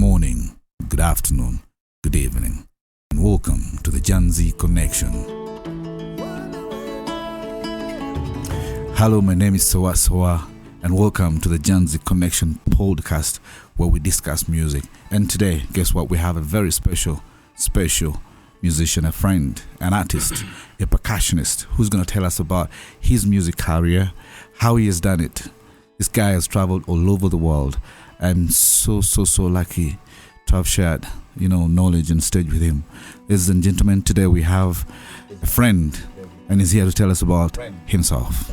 morning, good afternoon, good evening, and welcome to the Janzi Connection. Hello, my name is Ssewa Ssewa, and welcome to the Janzi Connection podcast where we discuss music. And today, guess what? We have a very special musician, a friend, an artist, a percussionist who's going to tell us about his music career, how he has done it. This guy has traveled all over the world. I'm so lucky to have shared, knowledge and stage with him. Ladies and gentlemen, today we have a friend, and he's here to tell us about himself.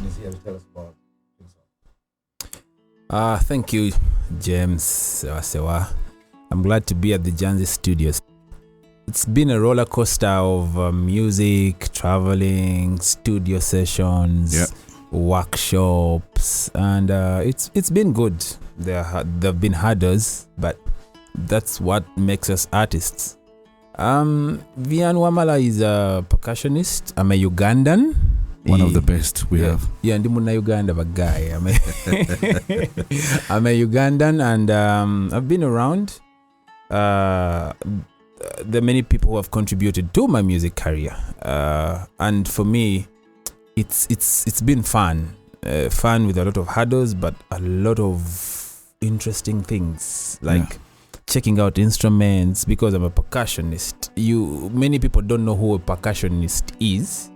Thank you, James. Ssewa Ssewa. I'm glad to be at the Janzi studios. It's been a roller coaster of music, traveling, studio sessions, workshops, and it's been good. There have been hurdles, but that's what makes us artists. Vian Wamala is a percussionist. I'm a Ugandan. One of the best we have. Yeah, I'm a Uganda guy. I'm a Ugandan, and I've been around. There are many people who have contributed to my music career, and for me, it's been fun. Fun with a lot of hurdles, but a lot of interesting things like checking out instruments. Because I'm a percussionist, many people don't know who a percussionist is,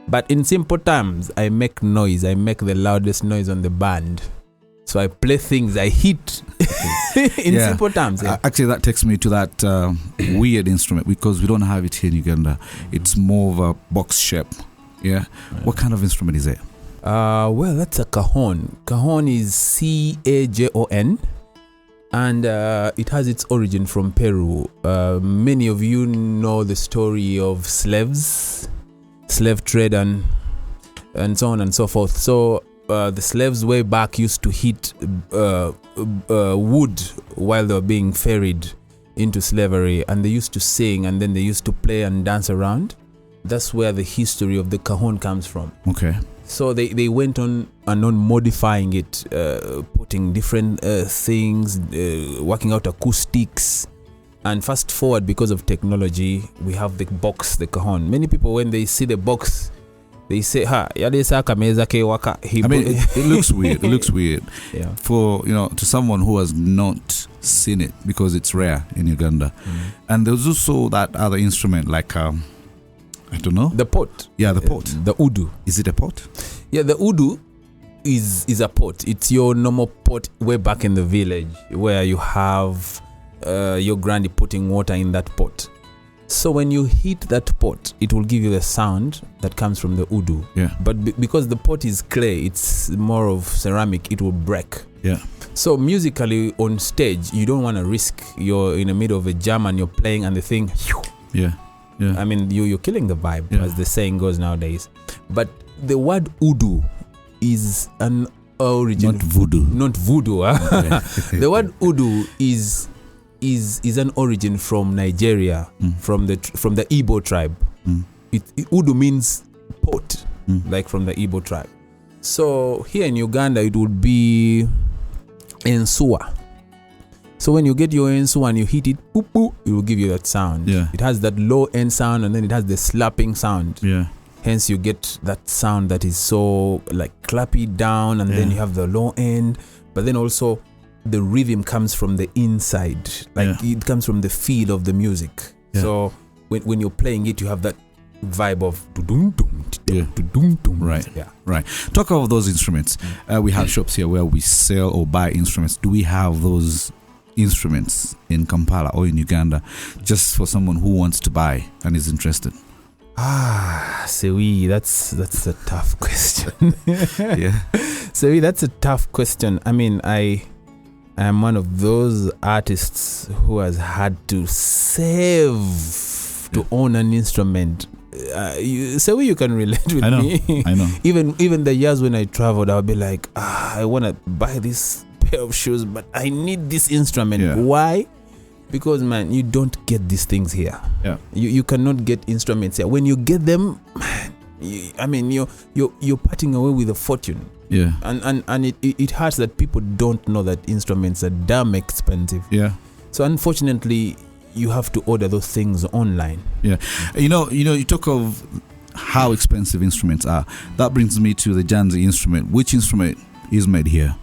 but in simple terms, I make noise. I make the loudest noise on the band. So I play things, I hit in simple terms. Actually, that takes me to that weird instrument, because we don't have it here in Uganda. It's more of a box shape. What kind of instrument is it? Well, that's a cajon. Cajon is C-A-J-O-N, and it has its origin from Peru. Many of you know the story of slave trade, and so on and so forth. So the slaves way back used to hit wood while they were being ferried into slavery, and they used to sing, and then they used to play and dance around. That's where the history of the cajon comes from. Okay. So they went on and on modifying it, putting different things, working out acoustics. And fast forward, because of technology, we have the box, the cajon. Many people, when they see the box, they say, it looks weird. It looks weird. Yeah. For, to someone who has not seen it, because it's rare in Uganda. And there's also that other instrument, like, I don't know. The pot. Yeah, the pot. The udu. Is it a pot? Yeah, the udu is a pot. It's your normal pot way back in the village, where you have your granny putting water in that pot. So when you hit that pot, it will give you the sound that comes from the udu. Yeah. But because the pot is clay, it's more of ceramic, it will break. Yeah. So musically on stage, you don't want to risk you're in the middle of a jam and you're playing and the thing. Yeah. Yeah. I mean, you're killing the vibe, as the saying goes nowadays. But the word udu is an origin. Not voodoo. Not voodoo. The word udu is an origin from Nigeria, from the Igbo tribe. Udu means pot, like from the Igbo tribe. So here in Uganda, it would be ensuwa. So when you get your ensuwa and you hit it, boop, boop, it will give you that sound. Yeah. It has that low end sound, and then it has the slapping sound. Yeah. Hence you get that sound that is so like clappy down, and then you have the low end, but then also the rhythm comes from the inside. Like it comes from the feel of the music. Yeah. So when you're playing it, you have that vibe of Right. Yeah. Right. Talk of those instruments. We have shops here where we sell or buy instruments. Do we have those instruments in Kampala or in Uganda, just for someone who wants to buy and is interested? Ssewi, that's a tough question. Yeah. Ssewi, that's a tough question. I mean, I am one of those artists who has had to save to own an instrument. Ssewi, you can relate with me. I know. Even the years when I traveled, I'll be like, I want to buy this pair of shoes, but I need this instrument. Yeah. Why? Because, man, you don't get these things here. Yeah. You cannot get instruments here. When you get them, man, you're parting away with a fortune. Yeah. And it hurts that people don't know that instruments are damn expensive. Yeah. So unfortunately, you have to order those things online. Yeah. You talk of how expensive instruments are. That brings me to the Janzi Instrument. Which instrument is made here?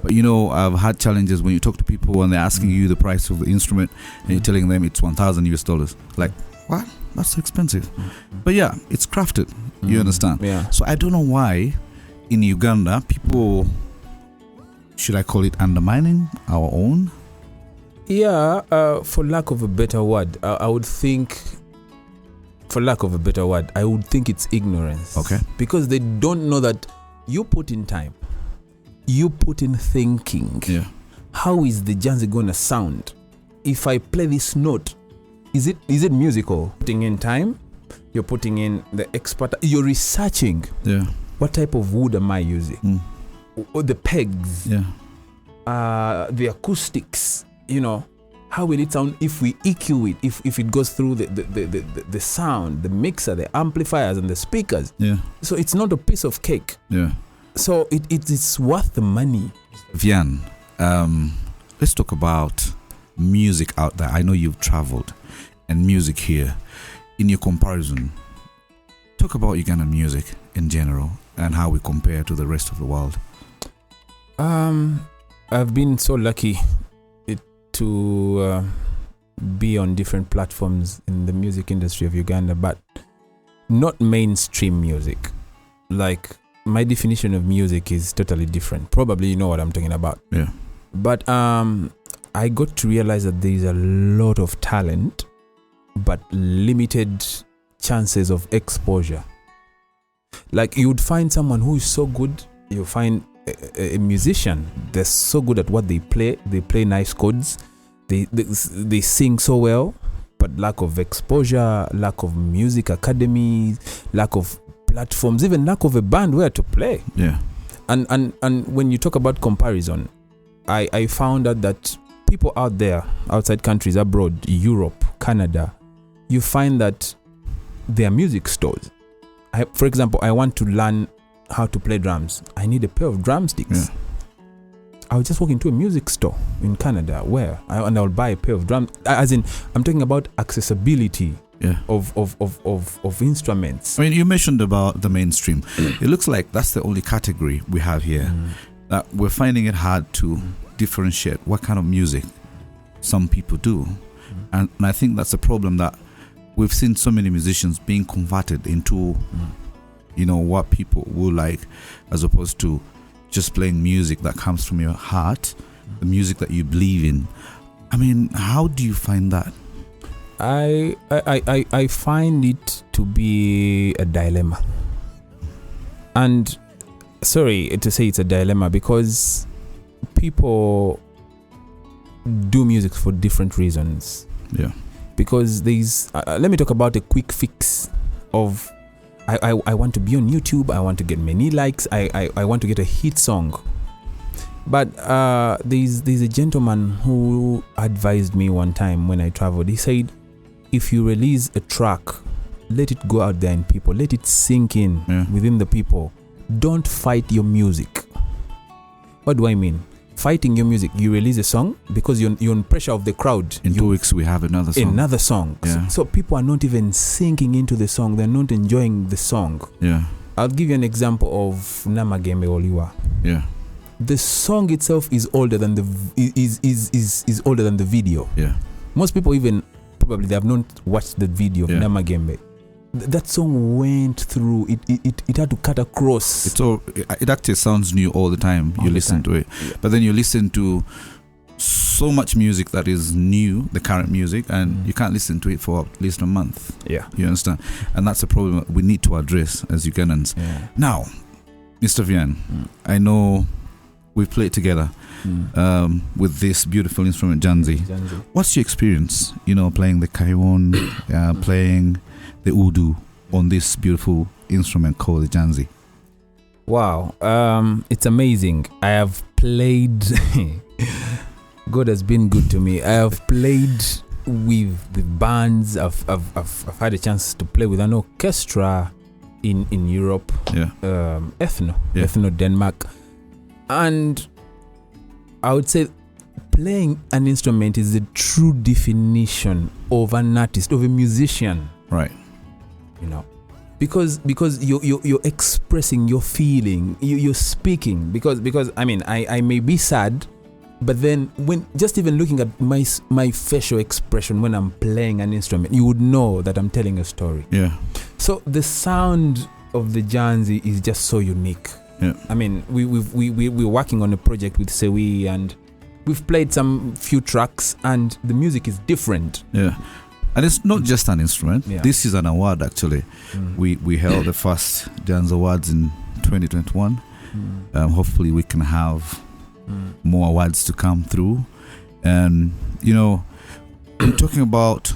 But I've had challenges when you talk to people and they're asking you the price of the instrument and you're telling them it's $1,000. Like, what? That's so expensive. But yeah, it's crafted. You understand? Yeah. So I don't know why in Uganda people, should I call it undermining our own? Yeah, for lack of a better word, I would think, it's ignorance. Okay. Because they don't know that you put in time, you put in thinking. Yeah. How is the Janzi gonna sound? If I play this note, is it musical? Putting in time, you're putting in the expert, you're researching. Yeah. What type of wood am I using? Or the pegs. Yeah. The acoustics. How will it sound if we EQ it, if it goes through the sound, the mixer, the amplifiers and the speakers. Yeah. So it's not a piece of cake. Yeah. So it's worth the money. Vian, let's talk about music out there. I know you've traveled and music here. In your comparison, talk about Ugandan music in general and how we compare to the rest of the world. I've been so lucky to be on different platforms in the music industry of Uganda, but not mainstream music. Like, my definition of music is totally different. Probably you know what I'm talking about. Yeah. But I got to realize that there is a lot of talent, but limited chances of exposure. Like, you would find someone who is so good, you find a musician, they're so good at what they play nice chords, they sing so well, but lack of exposure, lack of music academies, lack of platforms, even lack of a band where to play. Yeah. And when you talk about comparison, I found out that people out there, outside countries, abroad, Europe, Canada, you find that there are music stores. For example, I want to learn how to play drums. I need a pair of drumsticks. Yeah. I'll just walk into a music store in Canada and I'll buy a pair of drums. As in, I'm talking about accessibility. Yeah. Of instruments. I mean, you mentioned about the mainstream. It looks like that's the only category we have here. That we're finding it hard to differentiate what kind of music some people do. And I think that's a problem, that we've seen so many musicians being converted into what people will like, as opposed to just playing music that comes from your heart, the music that you believe in. I mean, how do you find that? I find it to be a dilemma. And sorry to say it's a dilemma, because people do music for different reasons. Yeah. Because there's let me talk about a quick fix of I want to be on YouTube, I want to get many likes, I want to get a hit song. But there's a gentleman who advised me one time when I traveled. He said, if you release a track, let it go out there in people, let it sink in within the people. Don't fight your music. What do I mean? Fighting your music, you release a song because you're on pressure of the crowd. In 2 weeks we have another song. Yeah. So people are not even sinking into the song, they're not enjoying the song. Yeah. I'll give you an example of Namagembe Oliwa. Yeah. The song itself is older than is older than the video. Yeah. Most people even probably they have not watched the video of Namagembe. That song went through it had to cut across. It actually sounds new all the time. You listen to it, but then you listen to so much music that is new, the current music, and you can't listen to it for at least a month. Yeah, you understand, and that's a problem we need to address as Ugandans. Yeah. Now, Mr. Vian, I know we've played together with this beautiful instrument, Janzi. What's your experience? Playing the kaiwon, playing the udu on this beautiful instrument called the Janzi. Wow, it's amazing. I have played. God has been good to me. I have played with bands. I've had a chance to play with an orchestra in Europe. Yeah. Ethno Denmark, and I would say playing an instrument is the true definition of an artist, of a musician. Right. You know, because you're expressing, you're feeling, you're speaking. Because I mean, I may be sad, but then when just even looking at my facial expression when I'm playing an instrument, you would know that I'm telling a story. Yeah. So the sound of the Janzi is just so unique. Yeah. I mean, we're working on a project with Ssewa, and we've played some few tracks, and the music is different. Yeah. And it's not just an instrument. Yeah. This is an award, actually. We held the first JANZI Awards in 2021. Hopefully we can have more awards to come through. And, you know, we're talking about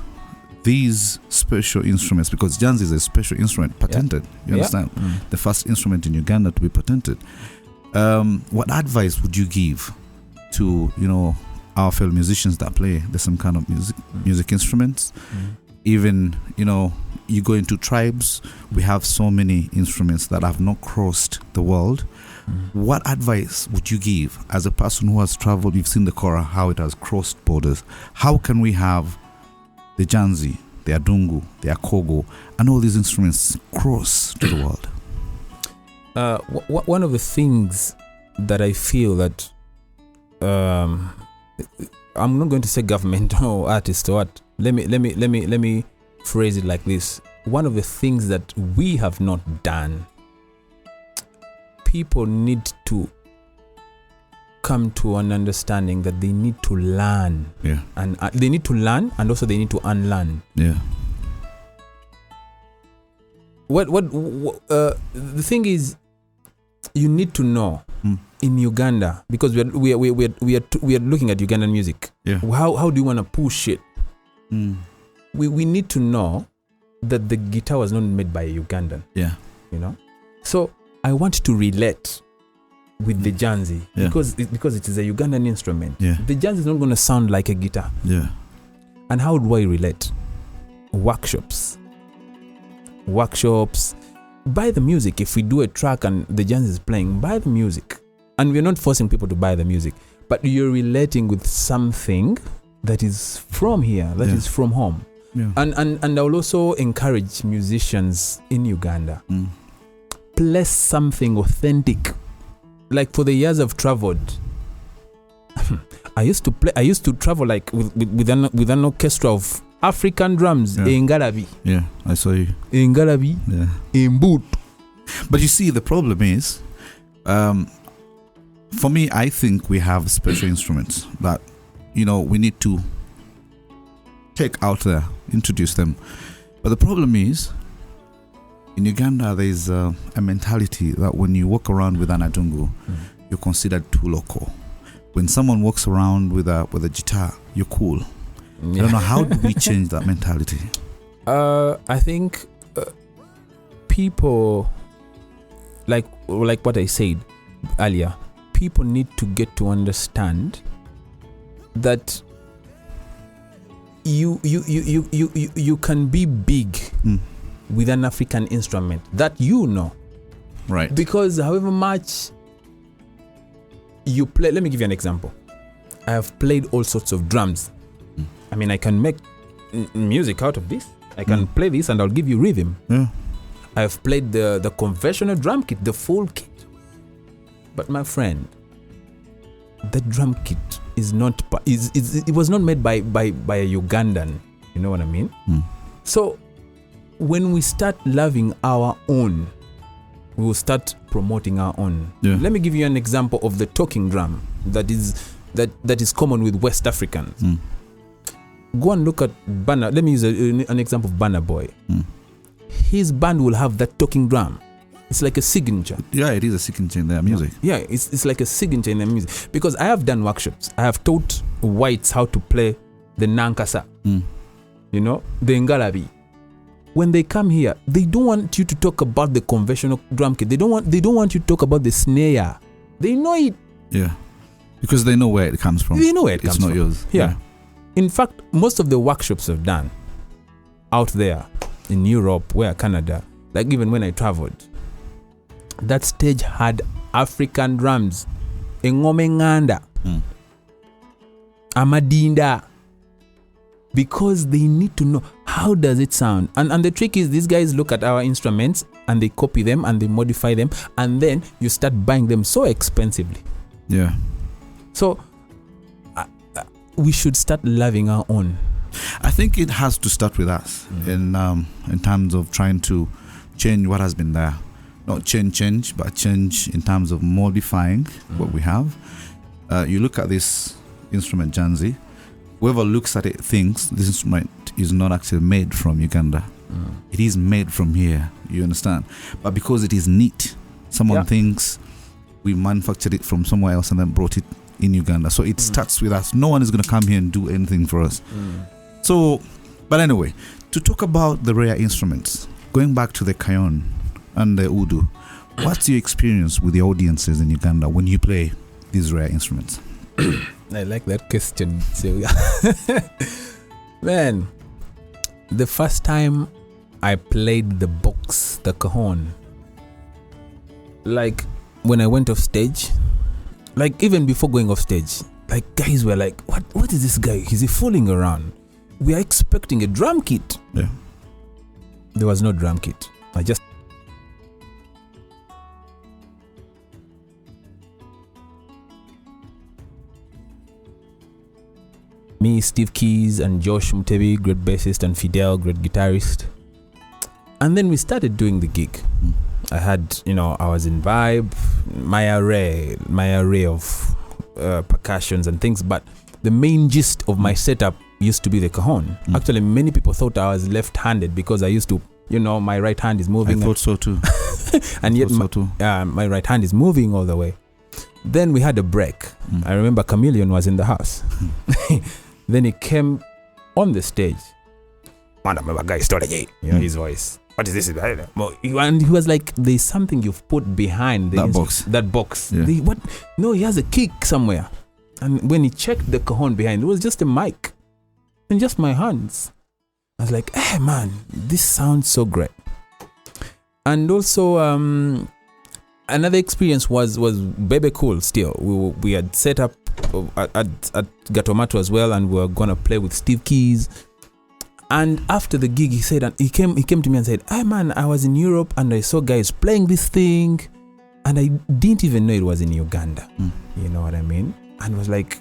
these special instruments, because JANZI is a special instrument, patented. You understand? The first instrument in Uganda to be patented. What advice would you give to, you know, our fellow musicians that play the same kind of music instruments? Even, you know, you go into tribes, we have so many instruments that have not crossed the world. What advice would you give as a person who has traveled? You've seen the kora, how it has crossed borders. How can we have the Janzi, the Adungu, the Akogo, and all these instruments cross to the world? One of the things that I feel that I'm not going to say government or artist or what. Let me phrase it like this. One of the things that we have not done, people need to come to an understanding that they need to learn. Yeah. And they need to learn, and also they need to unlearn. Yeah. The thing is, you need to know in Uganda, because we are looking at Ugandan music. Yeah. How do you want to push it? We need to know that the guitar was not made by a Ugandan. Yeah. You know, so I want to relate with the Janzi because it is a Ugandan instrument. Yeah. The Janzi is not going to sound like a guitar. Yeah. And how do I relate? Workshops. Buy the music. If we do a track and the Janzi is playing, buy the music. And we're not forcing people to buy the music, but you're relating with something that is from here, that is from home. Yeah. And I will also encourage musicians in Uganda, play something authentic. Like for the years I've traveled, I used to travel like with an orchestra of African drums, in Ngalabi. Yeah, I saw you. In Ngalabi, in Boot. But you see, the problem is, for me, I think we have special instruments that, you know, we need to take out there, introduce them. But the problem is, in Uganda, there is a mentality that when you walk around with an adungu, you're considered too local. When someone walks around with a guitar, you're cool. I don't know, how do we change that mentality? I think people, like what I said earlier, people need to get to understand that you can be big with an African instrument that you know. Right. Because however much you play, let me give you an example. I have played all sorts of drums. I mean, I can make music out of this. I can play this and I'll give you rhythm. Yeah. I have played the conventional drum kit, the full kit. But my friend, the drum kit is not. It was not made by a Ugandan. You know what I mean? So when we start loving our own, we will start promoting our own. Yeah. Let me give you an example of the talking drum that is common with West Africans. Go and look at Banner. Let me use an example of Banner Boy. His band will have that talking drum. It's like a signature. Yeah, it is a signature in their music. Yeah, it's like a signature in their music. Because I have done workshops. I have taught whites how to play the Nankasa. You know, the Ngalabi. When they come here, they don't want you to talk about the conventional drum kit. They don't want you to talk about the snare. They know it. Yeah. Because they know where it comes from. They know where it comes from. It's not yours. Yeah. In fact, most of the workshops I've done out there in Europe, Canada, like even when I traveled, that stage had African drums. Engome nganda. amadinda, because they need to know how does it sound. And the trick is these guys look at our instruments and they copy them and they modify them, and then you start buying them so expensively. Yeah. So we should start loving our own. I think it has to start with us in terms of trying to change what has been there. Not change, but change in terms of modifying what we have. You look at this instrument, Janzi. Whoever looks at it thinks this instrument is not actually made from Uganda. It is made from here, you understand? But because it is neat, someone thinks we manufactured it from somewhere else and then brought it in Uganda. So it starts with us. No one is going to come here and do anything for us. So, but anyway, to talk about the rare instruments, going back to the kayon and the udu, what's your experience with the audiences in Uganda when you play these rare instruments? I like that question. Man, the first time I played the box, the cajon, like when I went off stage, like even before going off stage, like guys were like, what is this guy? Is he fooling around? We are expecting a drum kit. Yeah. There was no drum kit. Me, Steve Keys, and Josh Mutebi, great bassist, and Fidel, great guitarist. And then we started doing the gig. I had, I was in Vibe, my array of percussions and things, but the main gist of my setup used to be the cajon. Actually, many people thought I was left-handed because I used to, my right hand is moving. I thought so too. And yet my right hand is moving all the way. Then we had a break. I remember Chameleon was in the house. Then he came on the stage. His voice. What is this? And he was like, there's something you've put behind that box. Yeah. He has a kick somewhere. And when he checked the cajon behind, it was just a mic and just my hands. I was like, hey man, this sounds so great. And also, another experience was Bebe Cool still. We had set up at Gatomato as well, and we were gonna play with Steve Keys. And after the gig, he said, and he came to me and said, "Hey man, I was in Europe and I saw guys playing this thing, and I didn't even know it was in Uganda." You know what I mean? And was like,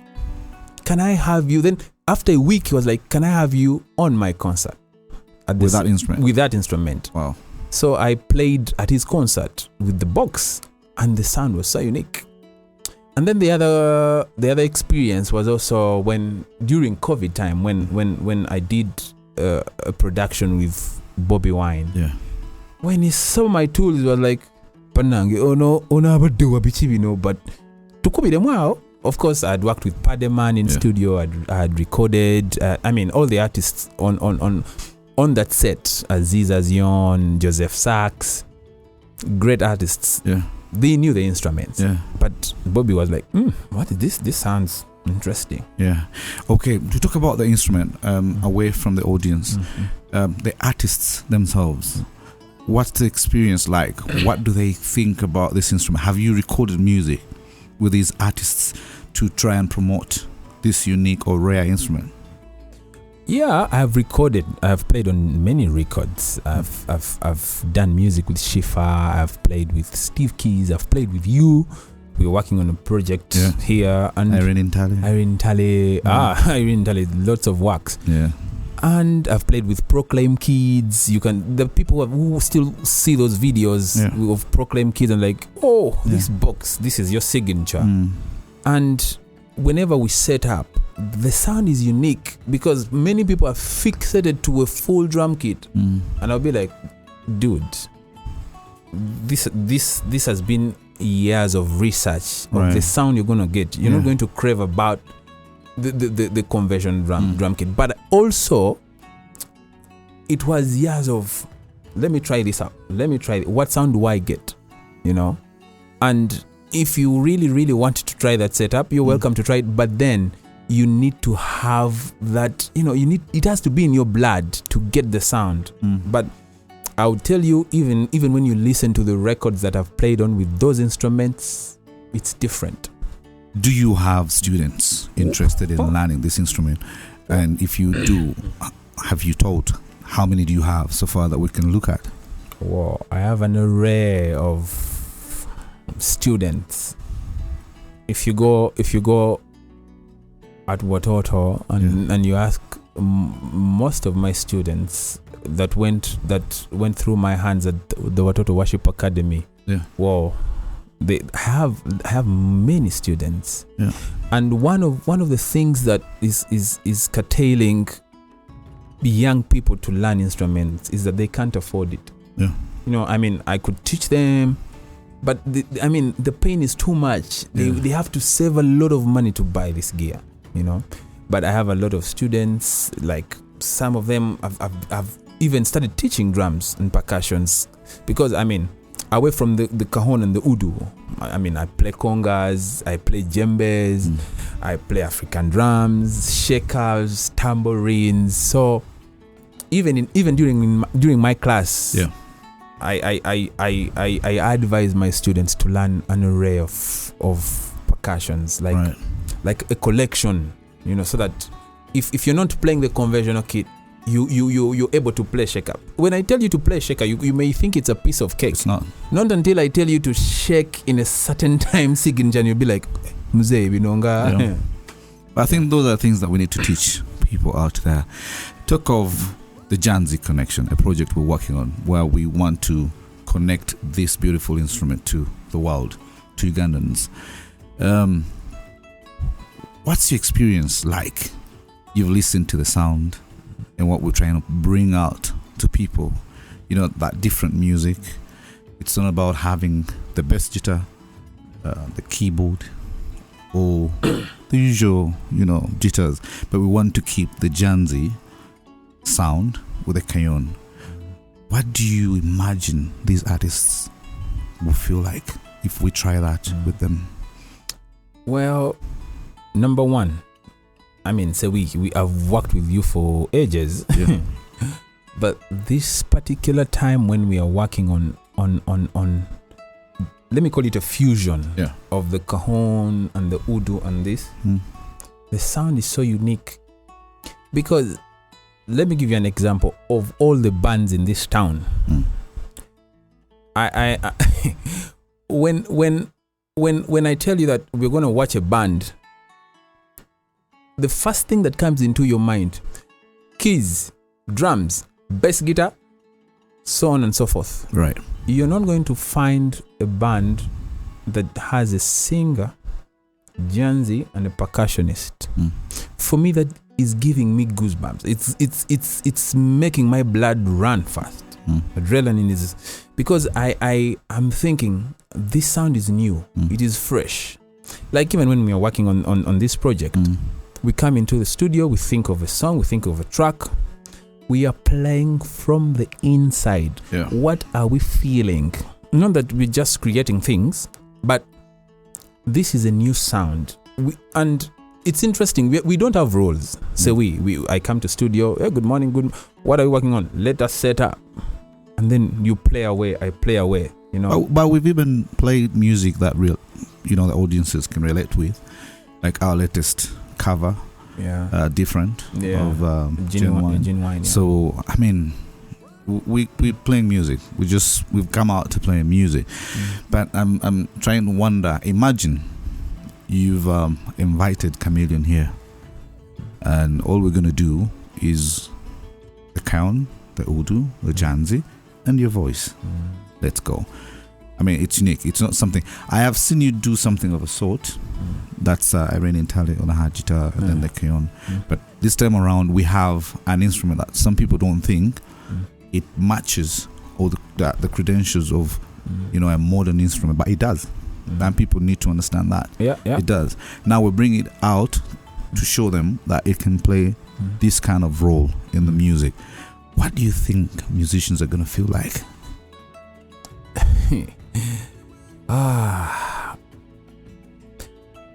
"Can I have you?" Then after a week, he was like, "Can I have you on my concert with that instrument?" With that instrument. Wow. So I played at his concert with the box, and the sound was so unique. And then the other experience was also during COVID time when I did a production with Bobby Wine. Yeah. When he saw my tools, he was like, "Panange, but tukubide mwao." Of course, I had worked with Pademan in studio. I had recorded. All the artists on that set, Aziz Azion, Joseph Sachs, great artists. Yeah. They knew the instruments. Yeah. But Bobby was like, what is this? This sounds interesting. Yeah. Okay, to talk about the instrument, away from the audience, the artists themselves, what's the experience like? What do they think about this instrument? Have you recorded music with these artists to try and promote this unique or rare instrument? Yeah, I have recorded. I have played on many records. I've done music with Shifa. I've played with Steve Keys. I've played with you. We're working on a project here. And Irene Ntale. Irene Ntale, lots of works. Yeah. And I've played with Proclaim Kids. The people who still see those videos of Proclaim Kids and like, this box, this is your signature. And whenever we set up, the sound is unique because many people are fixated to a full drum kit. And I'll be like, dude, this has been years of research of the sound you're gonna get. You're not going to crave about the conversion drum kit, but also it was years of let me try this out. What sound do I get? And if you really wanted to try that setup, you're welcome to try it. But then you need to have that. It has to be in your blood to get the sound. But I would tell you, even when you listen to the records that I've played on with those instruments, it's different. Do you have students interested in learning this instrument? And if you do, have you taught? How many do you have so far that we can look at? Well, I have an array of students. If you go at Watoto and you ask most of my students that went through my hands at the Watoto Worship Academy, wow, they have many students. Yeah. And one of the things that is curtailing young people to learn instruments is that they can't afford it. Yeah. You know, I mean, I could teach them, but the pain is too much. They have to save a lot of money to buy this gear, you know. But I have a lot of students, like some of them have even started teaching drums and percussions, because I mean, away from the cajon and the udu, I mean, I play congas, I play djembes, I play African drums, shakers, tambourines. So even during my class, I advise my students to learn an array of percussions, like a collection, you know, so that if you're not playing the conventional kit, you're able to play shaker. When I tell you to play shaker, you may think it's a piece of cake. It's not. Not until I tell you to shake in a certain time signature, and you'll be like, Mzee binonga. Yeah. But I think those are things that we need to teach people out there. Talk of the Janzi Connection, a project we're working on, where we want to connect this beautiful instrument to the world, to Ugandans. What's your experience like? You've listened to the sound and what we're trying to bring out to people, you know, that different music. It's not about having the bass guitar, the keyboard, or the usual, you know, jitters, but we want to keep the Janzi sound with a cajon. What do you imagine these artists will feel like if we try that with them? Well, number one, I mean, so we have worked with you for ages, but this particular time when we are working on let me call it a fusion of the cajon and the udu and this, the sound is so unique. Because let me give you an example of all the bands in this town. I when I tell you that we're going to watch a band, the first thing that comes into your mind, keys, drums, bass guitar, so on and so forth. Right. You're not going to find a band that has a singer, Janzi, and a percussionist. For me, that is giving me goosebumps. It's making my blood run fast. Adrenaline is, because I'm thinking this sound is new. It is fresh. Like even when we are working on this project, we come into the studio, we think of a song, we think of a track. We are playing from the inside. What are we feeling? Not that we're just creating things, but this is a new sound. And it's interesting. We don't have roles. So I come to studio. Hey, good morning. What are you working on? Let us set up. And then you play away. I play away. You know. But we've even played music that the audiences can relate with, like our latest cover. Different of Genuine. So I mean, we're playing music. We've come out to play music. But I'm trying to wonder. Imagine you've invited Chameleon here, and all we're gonna do is the cajon, the udu, the Janzi, and your voice. Let's go. I mean, it's unique. It's not something I have seen you do something of a sort. That's Iranian Tali on a hard guitar and then the cajon. But this time around, we have an instrument that some people don't think it matches all the credentials of a modern instrument, but it does. And people need to understand that. It does. Now we bring it out to show them that it can play this kind of role in the music. What do you think musicians are going to feel like?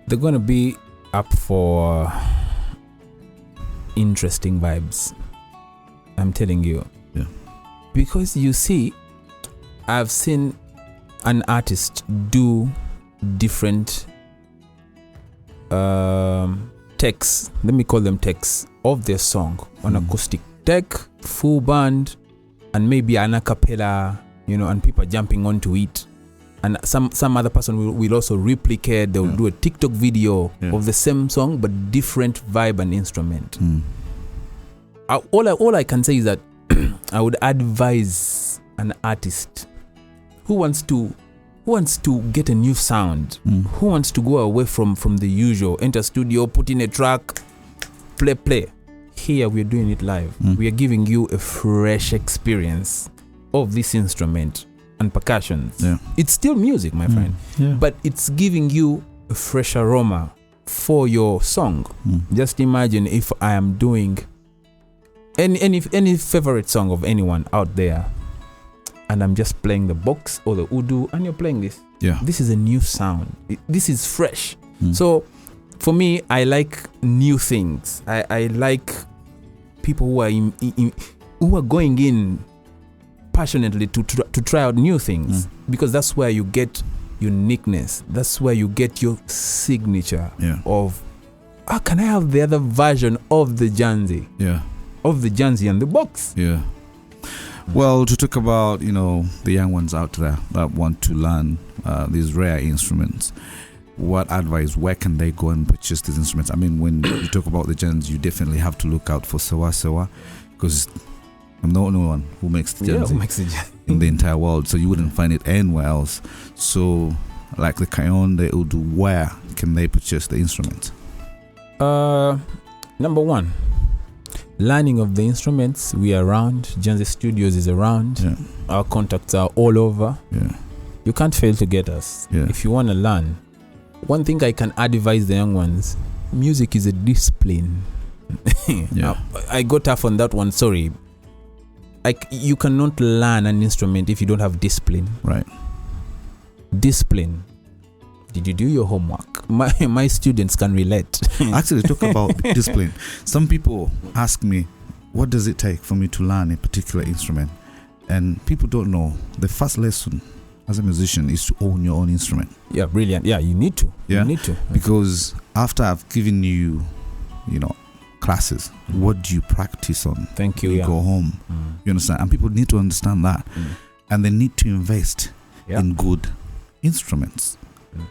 They're gonna be up for interesting vibes. I'm telling you. Because you see, I've seen an artist do different techs, let me call them techs, of their song on acoustic tech, full band, and maybe an a cappella, and people jumping onto it. And some other person will also replicate. They'll do a TikTok video of the same song but different vibe and instrument. All I can say is that I would advise an artist who wants to get a new sound, who wants to go away from the usual, enter studio, put in a track, play. Here we're doing it live. We are giving you a fresh experience of this instrument and percussions. It's still music, my friend, but it's giving you a fresh aroma for your song. Just imagine if I am doing any favorite song of anyone out there, and I'm just playing the box or the udu, and you're playing this. This is a new sound. This is fresh. So for me, I like new things. I like people who are who are going in passionately to try out new things, because that's where you get uniqueness. That's where you get your signature of, can I have the other version of the Janzi? Of the Janzi and the box. Well, to talk about, the young ones out there that want to learn these rare instruments, what advice, where can they go and purchase these instruments? I mean, when you talk about the Janzi, you definitely have to look out for Ssewa Ssewa, because I'm the only one who makes the Janzi in the entire world, so you wouldn't find it anywhere else. So, like the Kayon, the Udu, where can they purchase the instruments? Number one, learning of the instruments. We are around. Janzi Studios is around. Our contacts are all over. You can't fail to get us. If you want to learn, one thing I can advise the young ones: music is a discipline. I got tough on that one. Sorry. You cannot learn an instrument if you don't have discipline. Right. Discipline. Did you do your homework? My students can relate. Actually, talk about discipline. Some people ask me, what does it take for me to learn a particular instrument? And people don't know. The first lesson as a musician is to own your own instrument. Yeah, brilliant. Yeah, you need to. You need to. Because after I've given you, classes, what do you practice on? Thank you. You go home. You understand? And people need to understand that. And they need to invest in good instruments.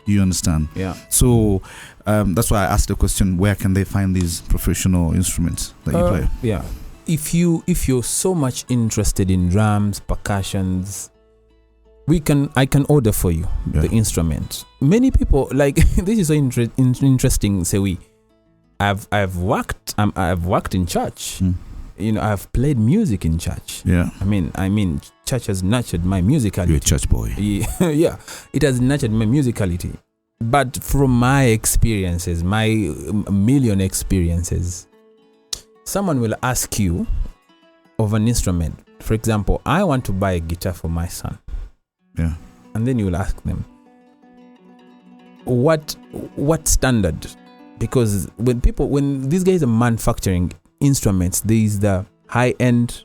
You understand? So that's why I asked the question: where can they find these professional instruments that you play? If you're so much interested in drums, percussions, I can order for you the instrument. Many people this is so interesting. Sewi, I've worked in church. I've played music in church. I mean, church has nurtured my musicality. You're a church boy. It has nurtured my musicality. But from my experiences, my million experiences, someone will ask you of an instrument. For example, I want to buy a guitar for my son. And then you will ask them, what standard? Because when these guys are manufacturing instruments, there is the high end,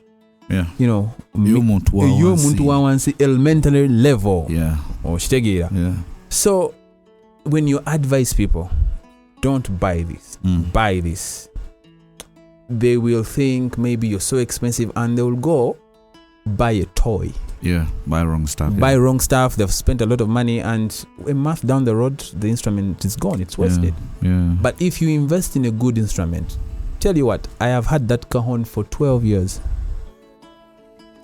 elementary level, or shtegira. So when you advise people, don't buy this, buy this, they will think maybe you're so expensive, and they will go buy a toy. Buy wrong stuff. Buy wrong stuff. They've spent a lot of money, and a month down the road, the instrument is gone. It's wasted. But if you invest in a good instrument, tell you what, I have had that cajon for 12 years.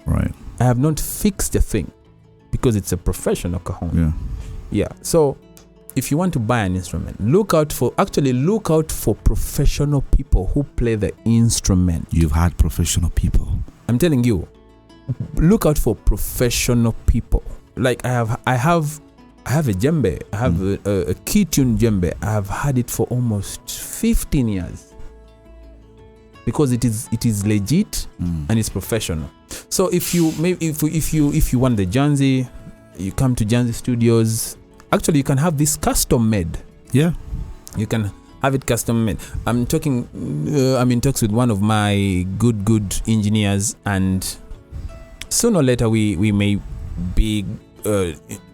Right. I have not fixed a thing because it's a professional cajon. So if you want to buy an instrument, look out for professional people who play the instrument. You've had professional people. I'm telling you, look out for professional people. Like I have a djembe. I have a key tune djembe. I have had it for almost 15 years. Because it is legit and it's professional. So if you want the Janzi, you come to Janzi Studios. Actually, you can have this custom made. You can have it custom made. I'm in talks with one of my good engineers, and sooner or later we may be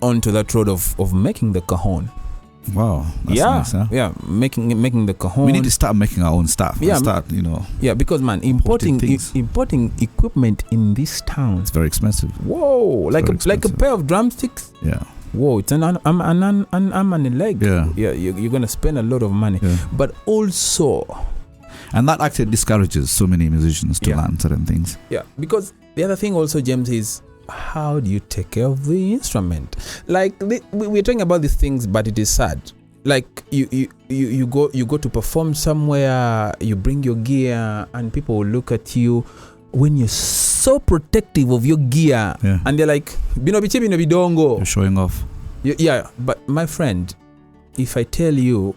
onto that road of making the cajon. Wow. That's nice, huh? Yeah, making the cajon. We need to start making our own stuff. Yeah, start, Yeah, because man, importing equipment in this town, it's very expensive. Whoa, like a pair of drumsticks. Yeah. Whoa, it's an arm and a leg. Yeah. Yeah, you're gonna spend a lot of money. Yeah. But also, and that actually discourages so many musicians to learn certain things. Yeah, because the other thing also, James, is how do you take care of the instrument? Like we're talking about these things, but it is sad. Like you go to perform somewhere, you bring your gear, and people will look at you when you're so protective of your gear, and they're like, "Bino bichi bino bidongo." You're showing off. Yeah, but my friend, if I tell you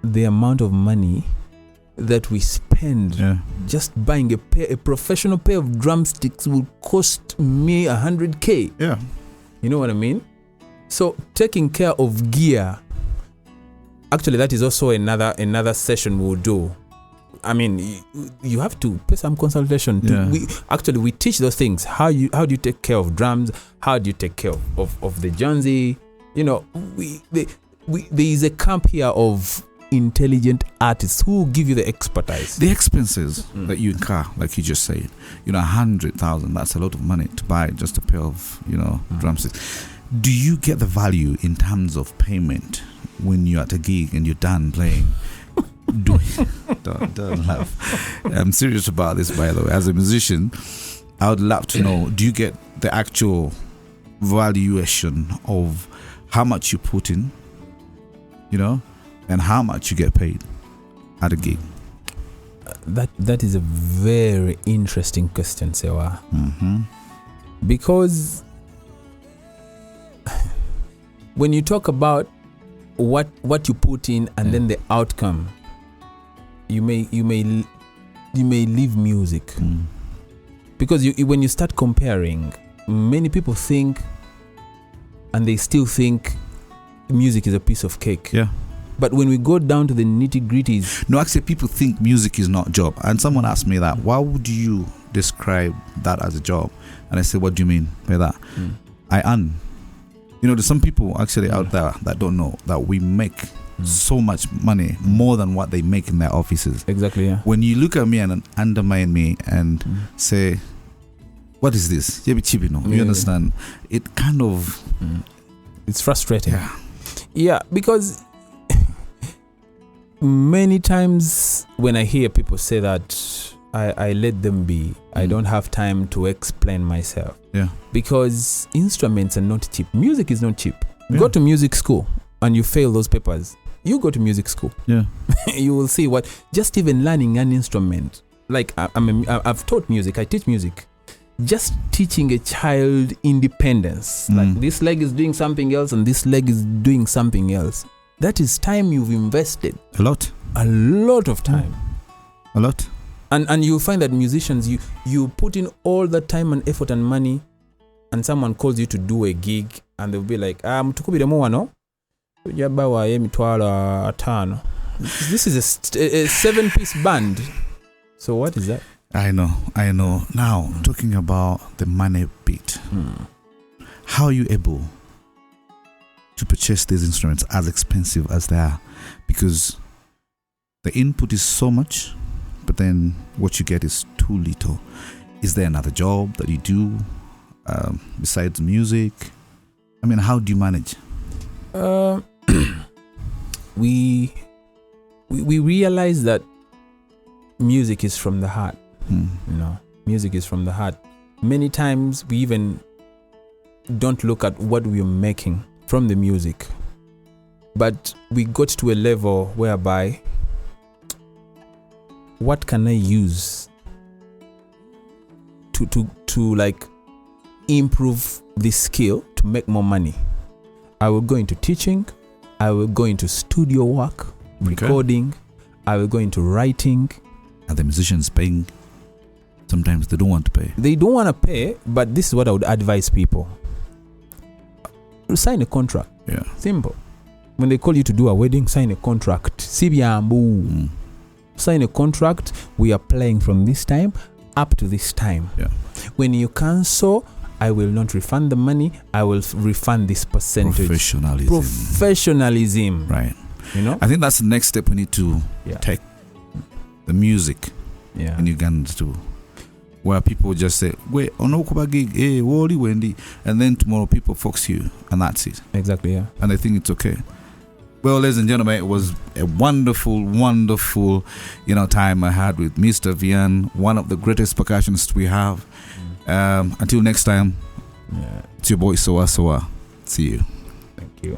the amount of money that we spend just buying a professional pair of drumsticks will cost me $100K. Yeah. You know what I mean? So taking care of gear, actually that is also another session we'll do. I mean, you have to pay some consultation. We teach those things. How do you take care of drums? How do you take care of the Janzi? You know, there is a camp here of intelligent artists who give you the expertise. The expenses that you incur, like you just said, 100,000, that's a lot of money to buy just a pair of, drumsticks. Do you get the value in terms of payment when you're at a gig and you're done playing? Don't laugh. I'm serious about this, by the way. As a musician, I would love to know, do you get the actual valuation of how much you put in, and how much you get paid at a gig? That is a very interesting question, Ssewa. Because when you talk about what you put in and then the outcome, you may leave music. Because when you start comparing, many people think, and they still think, music is a piece of cake. Yeah. But when we go down to the nitty-gritties... No, actually, people think music is not a job. And someone asked me that, why would you describe that as a job? And I said, what do you mean by that? I earn. There's some people actually out there that don't know that we make so much money, more than what they make in their offices. Exactly, yeah. When you look at me and undermine me and say, what is this? You understand? It kind of... It's frustrating. Yeah, because... many times when I hear people say that, I let them be. I don't have time to explain myself. Yeah. Because instruments are not cheap. Music is not cheap. Go to music school and you fail those papers. You go to music school. Yeah. You will see what, just even learning an instrument. Like I've taught music. I teach music. Just teaching a child independence. Like this leg is doing something else and this leg is doing something else. That is time you've invested. A lot of time. A lot. And you'll find that musicians, you put in all the time and effort and money, and someone calls you to do a gig, and they'll be like, mtukubire muwano, jabawa ye mitwalo 5. This is a 7-piece band. So what is that? I know. Now, talking about the money bit, how are you able to purchase these instruments as expensive as they are? Because the input is so much, but then what you get is too little. Is there another job that you do besides music? I mean, how do you manage? We realize that music is from the heart. Music is from the heart. Many times we even don't look at what we're making from the music, but we got to a level whereby, what can I use to like improve this skill to make more money? I will go into teaching, I will go into studio work, recording, I will go into writing. Are the musicians paying? Sometimes they don't want to pay. They don't want to pay, but this is what I would advise people. Sign a contract. Yeah. Simple. When they call you to do a wedding, sign a contract. Sibyambu. Sign a contract. We are playing from this time up to this time. Yeah. When you cancel, I will not refund the money. I will refund this percentage. Professionalism. Right. You know? I think that's the next step we need to take the music in Uganda too. Where people just say, wait, onokuba gig, woli wendi, and then tomorrow people fox you, and that's it. Exactly, yeah. And I think it's okay. Well, ladies and gentlemen, it was a wonderful, wonderful, time I had with Mr. Vian, one of the greatest percussionists we have. Until next time, it's your boy Ssewa Ssewa. See you. Thank you.